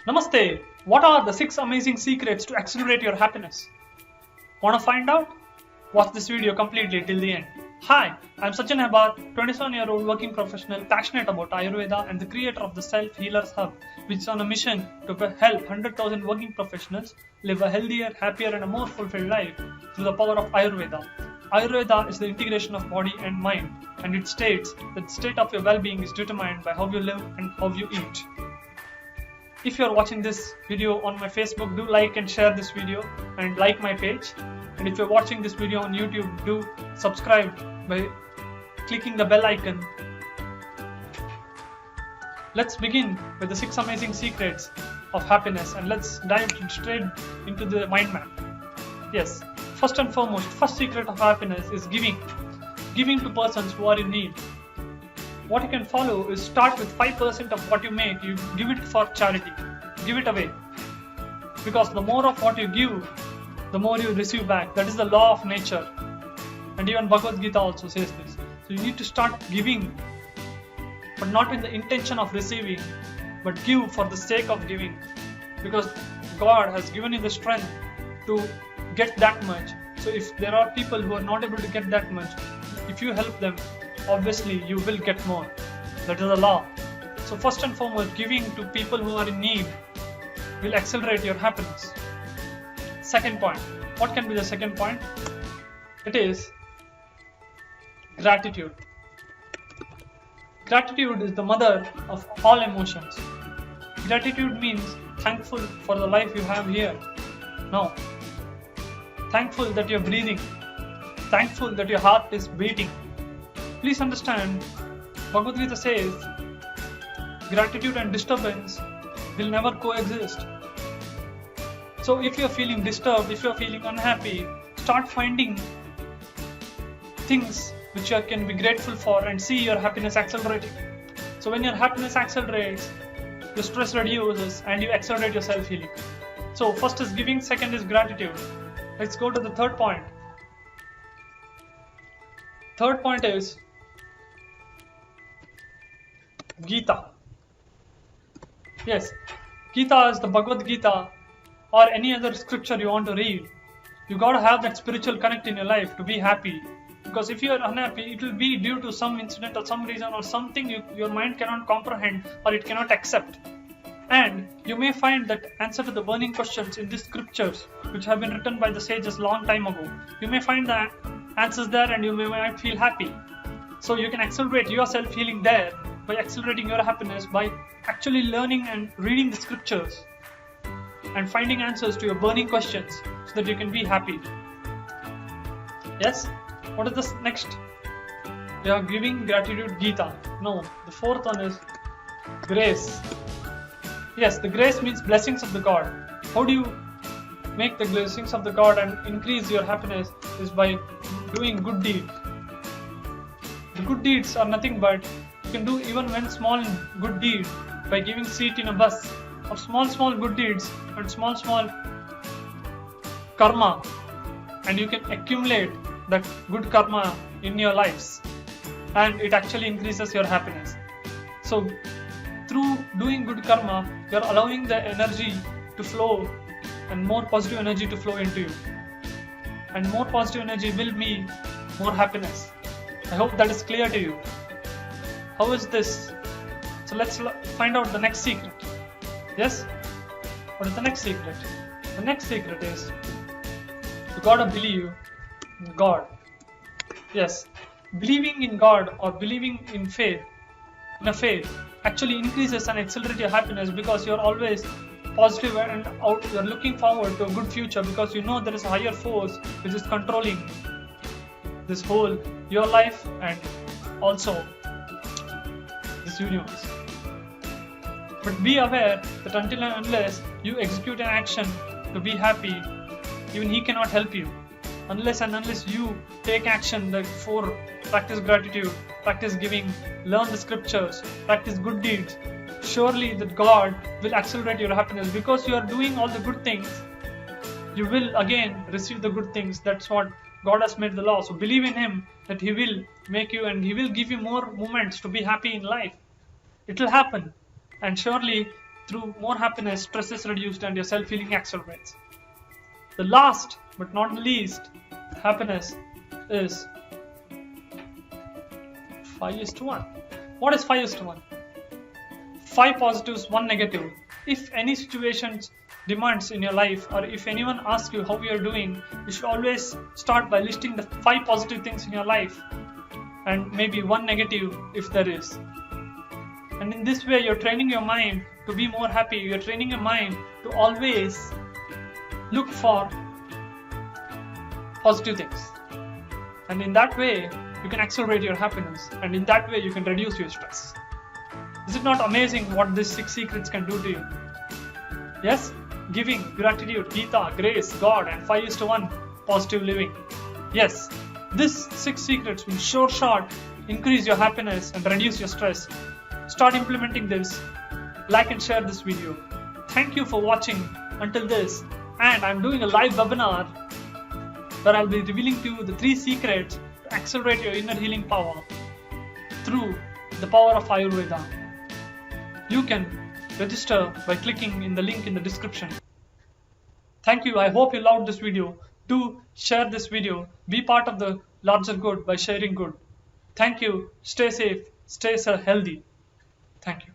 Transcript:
Namaste. What are the 6 amazing secrets to accelerate your happiness? Want to find out? Watch this video completely till the end. Hi, I'm Sachin Hebat, 27-year-old working professional passionate about Ayurveda and the creator of the Self Healers Hub, which is on a mission to help 100,000 working professionals live a healthier, happier and a more fulfilled life through the power of Ayurveda. Ayurveda is the integration of body and mind, and it states that the state of your well-being is determined by how you live and how you eat. If you are watching this video on my Facebook, do like and share this video and like my page. And if you are watching this video on YouTube, do subscribe by clicking the bell icon. Let's begin with the 6 amazing secrets of happiness, and let's dive straight into the mind map. Yes, first and foremost, first secret of happiness is giving. Giving to persons who are in need. What you can follow is start with 5% of what you make, you give it for charity. Give it away. Because the more of what you give, the more you receive back. That is the law of nature. And even Bhagavad Gita also says this. So you need to start giving, but not in the intention of receiving, but give for the sake of giving. Because God has given you the strength to get that much. So if there are people who are not able to get that much, if you help them, obviously you will get more. That is the law. So first and foremost, giving to people who are in need will accelerate your happiness. Second point. What can be the second point? It is gratitude. Gratitude is the mother of all emotions. Gratitude means thankful for the life you have here now. Thankful that you're breathing. Thankful that your heart is beating. Please understand, Bhagavad Gita says, gratitude and disturbance will never coexist. So if you are feeling disturbed, if you are feeling unhappy, start finding things which you can be grateful for and see your happiness accelerating. So when your happiness accelerates, your stress reduces and you accelerate your self-healing. So first is giving, second is gratitude. Let's go to the third point. Third point is Gita. Yes, Gita is the Bhagavad Gita or any other scripture you want to read. You gotta have that spiritual connect in your life to be happy. Because if you are unhappy, it will be due to some incident or some reason or something your mind cannot comprehend or it cannot accept. And you may find that answer to the burning questions in these scriptures which have been written by the sages long time ago. You may find the answers there and you might feel happy. So you can accelerate your self-healing there by accelerating your happiness by actually learning and reading the scriptures and finding answers to your burning questions so that you can be happy. Yes? What is this next? We are giving, gratitude, Gita. No, the fourth one is grace. Yes, the grace means blessings of the God. How do you make the blessings of the God and increase your happiness is by doing good deeds. The good deeds are nothing but you can do even one small good deed by giving seat in a bus of small good deeds and small karma, and you can accumulate that good karma in your lives and it actually increases your happiness. So through doing good karma, you are allowing the energy to flow and more positive energy to flow into you, and more positive energy will be more happiness. I hope that is clear to you. How is this? So let's find out the next secret. Yes? What is the next secret? The next secret is you gotta believe in God. Yes, believing in God or believing in faith, in a faith, actually increases and accelerates your happiness because you're always positive and you're looking forward to a good future because you know there is a higher force which is controlling this whole your life and also this universe. But be aware that until and unless you execute an action to be happy, even he cannot help you. Unless and unless you take action like practice gratitude, practice giving, learn the scriptures, practice good deeds, surely that God will accelerate your happiness because you are doing all the good things. You will again receive the good things. That's what God has made the law. So believe in Him that He will make you and He will give you more moments to be happy in life. It will happen. And surely Through more happiness, stress is reduced and your self-healing accelerates. The last but not least, happiness is 5:1. What is 5:1? 5 positives, 1 negative. If any situations demands in your life, or if anyone asks you how you are doing, you should always start by listing the 5 positive things in your life and maybe 1 negative if there is. And in this way you're training your mind to be more happy. You're training your mind to always look for positive things, and in that way you can accelerate your happiness, and in that way you can reduce your stress. Is it not amazing what these 6 secrets can do to you? Yes, giving, gratitude, Gita, grace, God, and 5:1 positive living. Yes, these 6 secrets will sure shot increase your happiness and reduce your stress. Start implementing this. Like and share this video. Thank you for watching until this, and I'm doing a live webinar where I'll be revealing to you the 3 secrets to accelerate your inner healing power through the power of Ayurveda. You can register by clicking in the link in the description. Thank you. I hope you loved this video. Do share this video. Be part of the larger good by sharing good. Thank you. Stay safe. Stay healthy. Thank you.